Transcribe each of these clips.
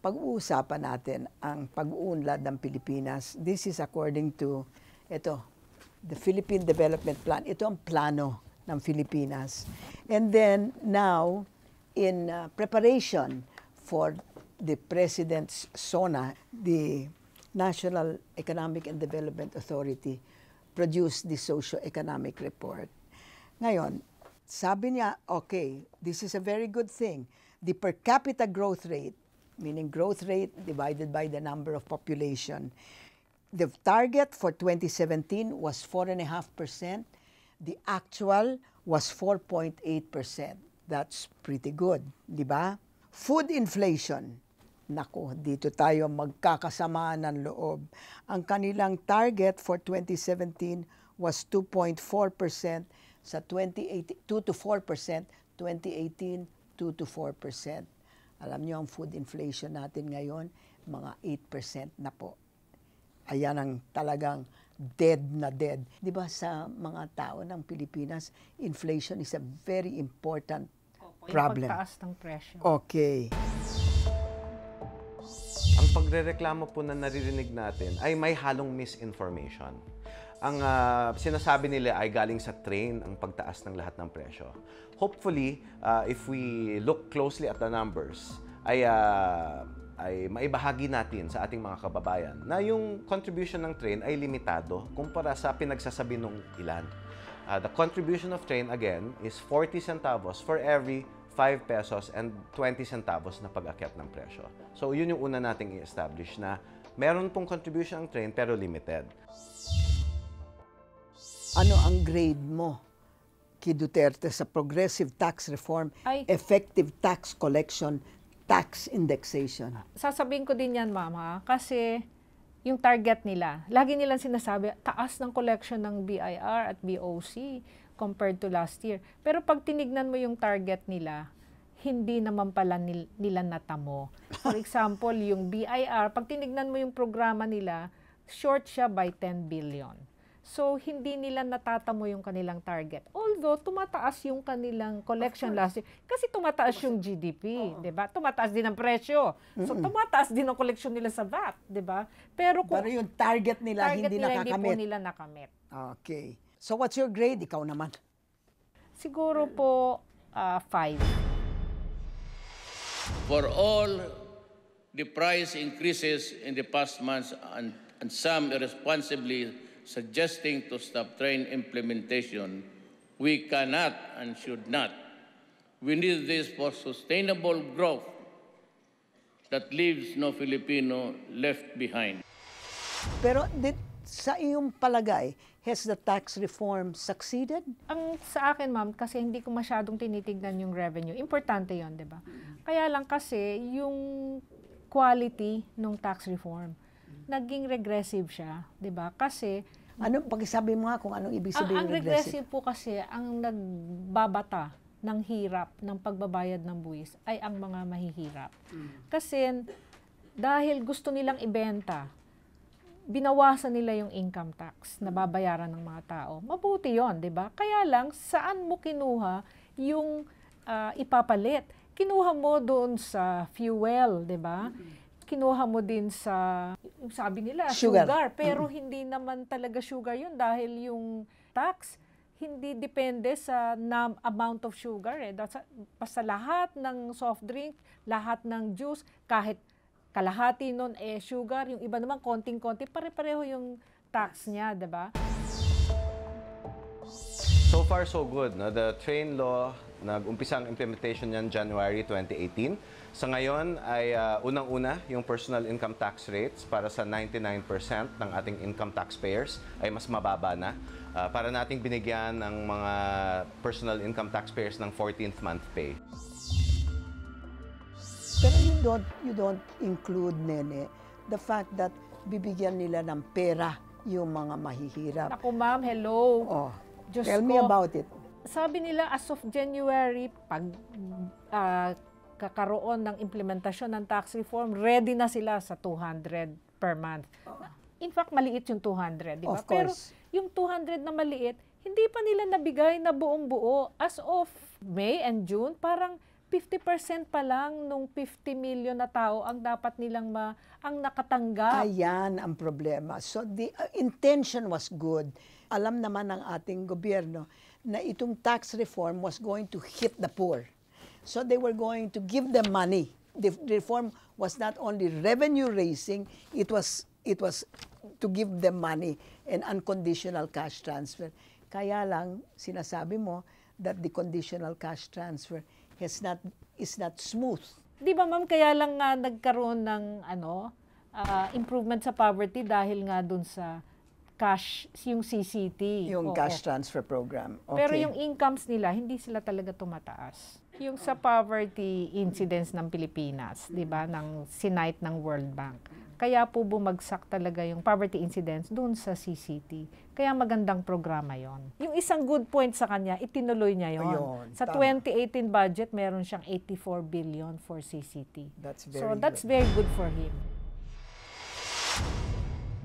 pag-uusapan natin ang pag-uunlad ng Pilipinas. This is according to the Philippine Development Plan. Ito ang plano ng Pilipinas. And then now, in preparation for the President's SONA, the National Economic and Development Authority produced the socio-economic report. Ngayon, sabi niya, okay, this is a very good thing. The per capita growth rate, meaning growth rate divided by the number of population, the target for 2017 was 4.5%. The actual was 4.8%. That's pretty good, di ba? Food inflation. Nako, dito tayo magkakasamaan ng loob. Ang kanilang target for 2017 was 2.4%. Sa 2018, 2 to 4%. 2018, 2 to 4%. Alam niyo, ang food inflation natin ngayon, mga 8% na po. Ayan ang talagang dead na dead. Di ba sa mga tao ng Pilipinas, inflation is a very important problem. Yung pagtaas ng presyo. Okay. Ang pagrereklamo po na naririnig natin ay may halong misinformation. Ang sinasabi nila ay galing sa train ang pagtaas ng lahat ng presyo. Hopefully, if we look closely at the numbers, ay maibahagi natin sa ating mga kababayan na yung contribution ng train ay limitado kumpara sa pinagsasabi ng ilan. The contribution of train, again, is 40 centavos for every 5 pesos and 20 centavos na pag-akyat ng presyo. So, yun yung una nating i-establish na meron pong contribution ng train pero limited. Ano ang grade mo kay Duterte sa progressive tax reform, effective tax collection, tax indexation? Sasabihin ko din yan, Mama, kasi yung target nila, lagi nilang sinasabi, taas ng collection ng BIR at BOC compared to last year. Pero pag tinignan mo yung target nila, hindi naman pala nila natamo. For example, yung BIR, pag tinignan mo yung programa nila, short siya by 10 billion. So, hindi nila natatamo yung kanilang target. Although, tumataas yung kanilang collection last year. Kasi tumataas yung GDP, di ba? Tumataas din ang presyo. So, tumataas din ang collection nila sa VAT, di ba? Pero yung target nila hindi nakakamit. Hindi po nila nakamit. Okay. So, what's your grade? Ikaw naman. Siguro po, 5. For all the price increases in the past months and some irresponsibly suggesting to stop train implementation, we cannot and should not. We need this for sustainable growth that leaves no Filipino left behind. Pero sa iyong palagay, has the tax reform succeeded? Ang sa akin, ma'am, kasi hindi ko masyadong tinitignan yung revenue. Importante yon, di ba? Kaya lang kasi yung quality ng tax reform, naging regressive siya, 'di ba? Kasi pakisabi mo nga kung anong ibig sabihin ng regressive? Ang regressive po kasi ang nagbabata ng hirap ng pagbabayad ng buwis ay ang mga mahihirap. Kasi dahil gusto nilang ibenta, binawasan nila yung income tax na babayaran ng mga tao. Mabuti 'yon, 'di ba? Kaya lang saan mo kinuha yung ipapalit? Kinuha mo doon sa fuel, 'di ba? Kinuha mo din sa, sabi nila, sugar. Pero hindi naman talaga sugar yun dahil yung tax, hindi depende sa amount of sugar. Basta lahat ng soft drink, lahat ng juice, kahit kalahati nun sugar, yung iba naman konting-konti, pare-pareho yung tax niya, diba? So far, so good. No? The train law, nag-umpisa ang implementation niyan January 2018. Sa ngayon ay unang-una yung personal income tax rates para sa 99% ng ating income taxpayers ay mas mababa na. Para nating binigyan ng mga personal income taxpayers ng 14th month pay. Pero you don't include, Nene, the fact that bibigyan nila ng pera yung mga mahihirap. Ako, ma'am, hello. Oh, Diyos tell me about it. Sabi nila as of January, pag kakaroon ng implementasyon ng tax reform, ready na sila sa 200 per month. In fact, maliit yung 200, di ba? Pero yung 200 na maliit, hindi pa nila nabigay na buong-buo. As of May and June, parang 50% pa lang nung 50 million na tao ang dapat nilang ang nakatanggap. Ayan ang problema. So the intention was good. Alam naman ng ating gobyerno na itong tax reform was going to hit the poor. So they were going to give them money. The reform was not only revenue raising, it was to give them money and unconditional cash transfer. Kaya lang sinasabi mo that the conditional cash transfer is not smooth. Di ba ma'am, kaya lang nga nagkaroon ng improvement sa poverty dahil nga dun sa cash, yung CCT. Yung cash transfer program. Okay. Pero yung incomes nila, hindi sila talaga tumataas. Yung sa poverty incidence ng Pilipinas, di ba, ng sinite ng World Bank. Kaya po bumagsak talaga yung poverty incidence doon sa CCT. Kaya magandang programa yon. Yung isang good point sa kanya, itinuloy niya yon. Ayun, Sa tama. 2018 budget, meron siyang 84 billion for CCT. That's very So good. that's very good for him.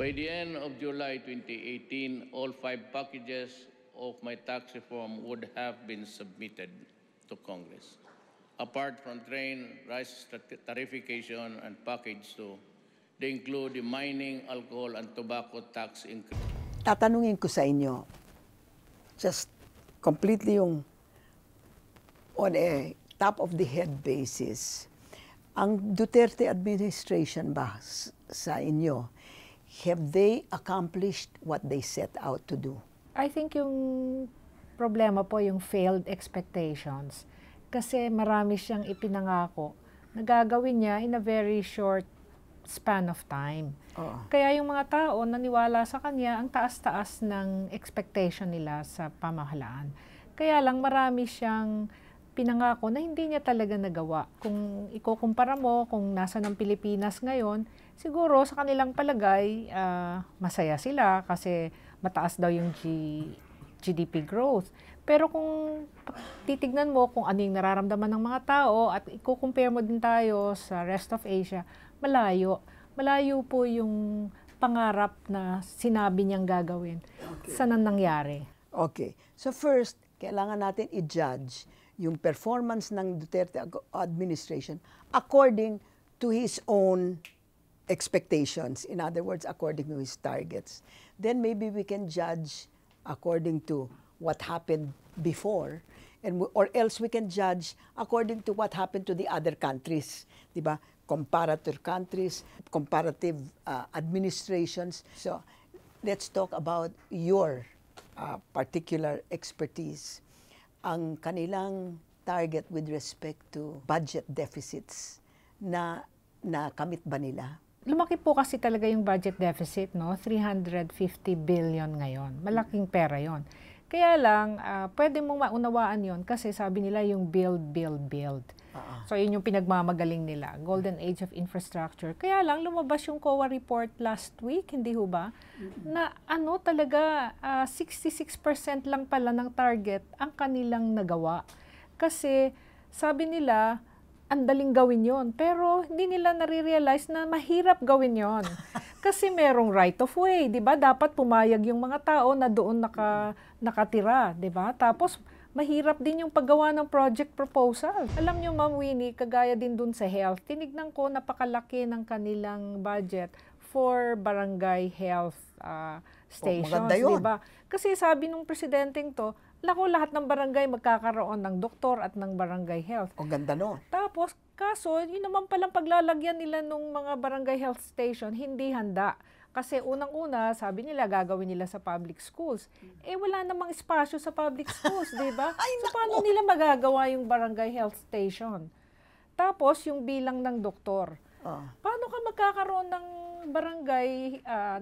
By the end of July 2018, all 5 packages of my tax reform would have been submitted to Congress. Apart from train, rice tariffication, and package 2, they include the mining, alcohol, and tobacco tax increase. Tatanungin ko sa inyo, just completely yung on a top of the head basis, ang Duterte administration ba sa inyo, have they accomplished what they set out to do? I think yung problema po yung failed expectations. Kasi marami siyang ipinangako na gagawin niya in a very short span of time. Oo. Kaya yung mga tao naniwala sa kanya, ang taas-taas ng expectation nila sa pamahalaan. Kaya lang marami siyang pinangako na hindi niya talaga nagawa. Kung ikukumpara mo kung nasa ng Pilipinas ngayon, siguro sa kanilang palagay, masaya sila kasi mataas daw yung GDP growth. Pero kung titignan mo kung ano yung nararamdaman ng mga tao at i-compare mo din tayo sa rest of Asia, malayo. Malayo po yung pangarap na sinabi niyang gagawin. Saan ang nangyari? Okay. So first, kailangan natin i-judge yung performance ng Duterte administration according to his own expectations. In other words, according to his targets. Then maybe we can judge according to what happened before, or else we can judge according to what happened to the other countries, di ba? Comparative countries, comparative administrations. So let's talk about your particular expertise. Ang kanilang target with respect to budget deficits na nakamit ba nila? Lumaki po kasi talaga yung budget deficit, no? 350 billion ngayon. Malaking pera yon. Kaya lang, pwede mong maunawaan yon kasi sabi nila yung build, build, build. So yun yung pinagmamagaling nila, Golden Age of Infrastructure. Kaya lang, lumabas yung COA report last week, hindi ho ba? Na talaga, 66% lang pala ng target ang kanilang nagawa. Kasi sabi nila, ang daling gawin yon, pero hindi nila nare-realize na mahirap gawin yon. Kasi merong right of way, 'di ba? Dapat pumayag yung mga tao na doon nakatira, 'di ba? Tapos mahirap din yung paggawa ng project proposal. Alam niyo, Ma'am Winnie, kagaya din doon sa health, tinignan ko napakalaki ng kanilang budget for barangay health stations, maganda yun. 'di ba? Kasi sabi nung presidenteng to, lahat ng barangay magkakaroon ng doktor at ng barangay health. Ang ganda no? Tapos, kaso, yun naman palang paglalagyan nila nung mga barangay health station, hindi handa. Kasi unang-una, sabi nila, gagawin nila sa public schools. Wala namang espasyo sa public schools, di ba? So, paano nila magagawa yung barangay health station? Tapos, yung bilang ng doktor. Paano ka magkakaroon ng barangay,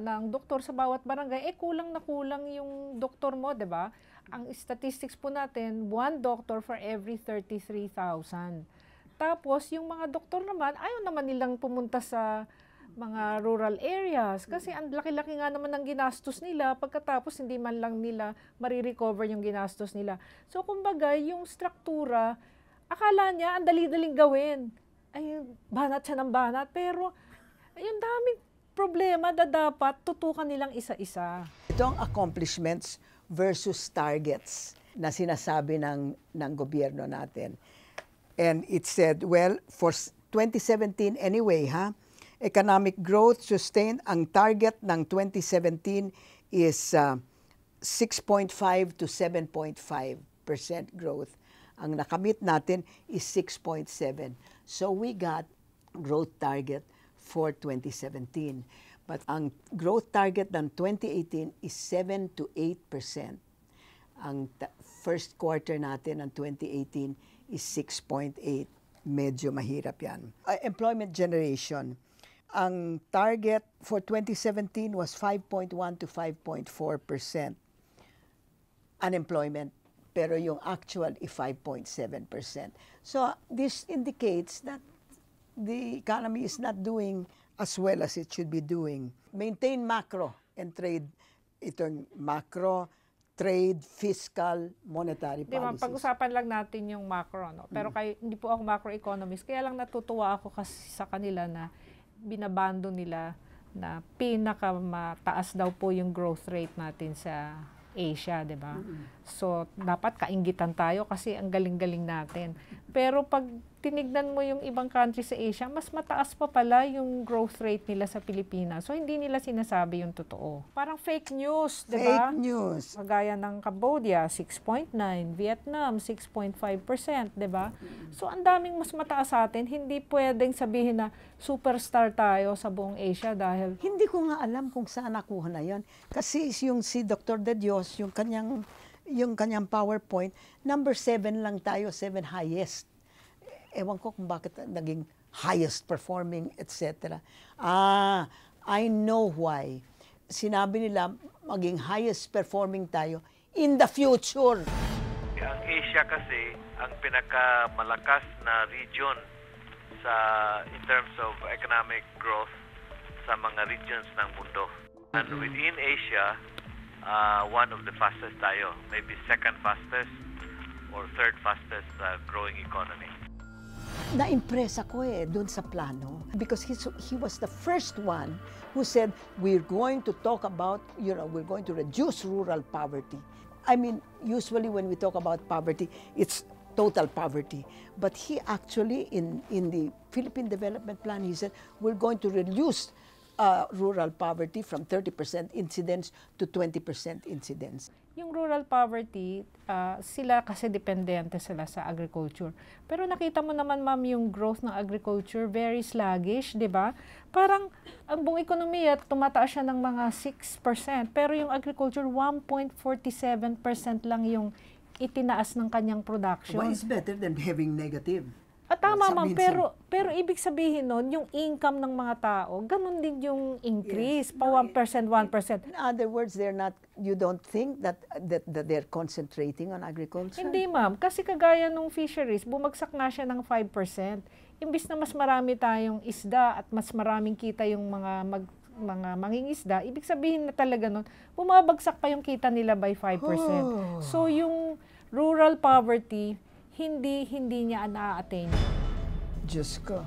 ng doktor sa bawat barangay? Kulang na kulang yung doktor mo, di ba? Ang statistics po natin, 1 doctor for every 33,000. Tapos, yung mga doktor naman, ayaw naman nilang pumunta sa mga rural areas kasi ang laki-laki nga naman ng ginastos nila pagkatapos hindi man lang nila marirecover yung ginastos nila. So, kumbaga, yung struktura, akala niya, ang dali-daling gawin. Banat siya ng banat. Pero, yung daming problema na dapat tutukan nilang isa-isa. Ito ang accomplishments versus targets na sinasabi ng gobyerno natin. And it said, well, for 2017 anyway, economic growth sustained. Ang target ng 2017 is 6.5 to 7.5% growth. Ang nakamit natin is 6.7. So we got growth target for 2017. But ang growth target ng 2018 is 7 to 8%. Ang first quarter natin ng 2018 is 6.8. Medyo mahirap yan. Employment generation. Ang target for 2017 was 5.1 to 5.4% unemployment, pero yung actual is 5.7%. So this indicates that the economy is not doing as well as it should be doing. Maintain macro and trade. Itong macro, trade, fiscal, monetary policies. Pag-usapan lang natin yung macro, no? Pero hindi po ako macroeconomist, kaya lang natutuwa ako kasi sa kanila na binabando nila na pinakamataas daw po yung growth rate natin sa Asia, di ba? So, dapat kainggitan tayo kasi ang galing-galing natin. Pero pag tinignan mo yung ibang country sa Asia, mas mataas pa pala yung growth rate nila sa Pilipinas. So, hindi nila sinasabi yung totoo. Parang fake news, di ba? Fake news. Kagaya ng Cambodia, 6.9, Vietnam, 6.5%, di ba? So, ang daming mas mataas sa atin. Hindi pwedeng sabihin na superstar tayo sa buong Asia dahil Hindi ko nga alam kung saan nakuha na yan. Kasi yung si Dr. De Dios, yung kanyang PowerPoint, number 7 lang tayo, 7 highest. Ewan ko kung bakit naging highest performing, etc. I know why. Sinabi nila maging highest performing tayo in the future. Ang Asia kasi ang pinakamalakas na region in terms of economic growth sa mga regions ng mundo. And within Asia, one of the fastest tayo, maybe second fastest or third fastest growing economy. Na-impress ako dun sa plano because he was the first one who said, we're going to talk about, we're going to reduce rural poverty. I mean, usually when we talk about poverty, it's total poverty. But he actually, in the Philippine Development Plan, he said, we're going to reduce rural poverty from 30% incidence to 20% incidence. yung rural poverty, sila kasi dependente sila sa agriculture. Pero nakita mo naman, ma'am, yung growth ng agriculture, very sluggish, di ba? Parang ang buong ekonomiya, tumataas siya ng mga 6%. Pero yung agriculture, 1.47% lang yung itinaas ng kanyang production. Well, it's better than having negative. Tama, ma'am, pero ibig sabihin nun, yung income ng mga tao, ganun din yung increase, pa 1%, 1%. In other words, you don't think that they're concentrating on agriculture? Hindi, ma'am, kasi kagaya nung fisheries, bumagsak nga siya ng 5%. Imbis na mas marami tayong isda at mas maraming kita yung mga mangingisda, ibig sabihin na talaga nun, bumabagsak pa yung kita nila by 5%. So yung rural poverty, hindi niya na-attain. Diyos ko.